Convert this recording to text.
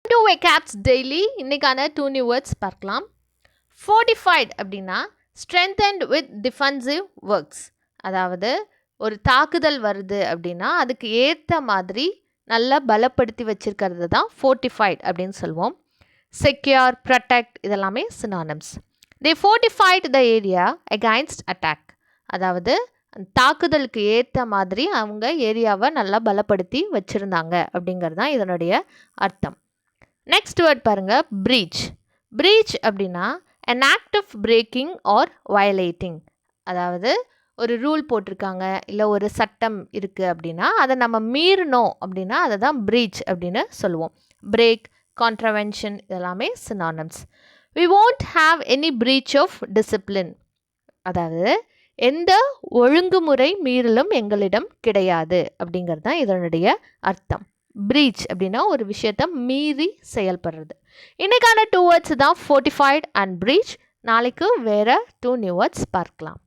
Welcome to வெகாப்ஸ் daily. இன்னைக்கான 2 new words பார்க்கலாம். Fortified அப்படின்னா ஸ்ட்ரென்தன்ட் வித் டிஃபென்சிவ் ஒர்க்ஸ். அதாவது ஒரு தாக்குதல் வருது அப்படின்னா அதுக்கு ஏற்ற மாதிரி நல்லா பலப்படுத்தி வச்சிருக்கிறது தான் ஃபோர்டிஃபைட் அப்படின்னு சொல்லுவோம். செக்யூர், ப்ரொடெக்ட் இதெல்லாமே synonyms. They fortified the area against attack. அதாவது தாக்குதலுக்கு ஏற்ற மாதிரி அவங்க ஏரியாவை நல்லா பலப்படுத்தி வச்சுருந்தாங்க அப்படிங்கிறது தான் இதனுடைய அர்த்தம். நெக்ஸ்ட் வேர்ட் பாருங்கள், ப்ரீச். ப்ரீச் அப்படின்னா an act of breaking or violating. அதாவது ஒரு ரூல் போட்டிருக்காங்க, இல்லை ஒரு சட்டம் இருக்குது அப்படின்னா அதை நம்ம மீறினோம் அப்படின்னா அதை தான் ப்ரீச் அப்படின்னு சொல்லுவோம். பிரேக், கான்ட்ரவென்ஷன் இதெல்லாமே synonyms. we won't have any breach of discipline. அதாவது எந்த ஒழுங்குமுறை மீறலும் எங்களிடம் கிடையாது அப்படிங்கிறது தான் இதனுடைய அர்த்தம். ப்ரீச் அப்படின்னா ஒரு விஷயத்தை மீறி செயல்படுறது. இன்றைக்கான 2 வேர்ட்ஸ் தான் ஃபோர்டிஃபைட் அண்ட் ப்ரீச். நாளைக்கு வேறு 2 நியூ வேர்ட்ஸ் பார்க்கலாம்.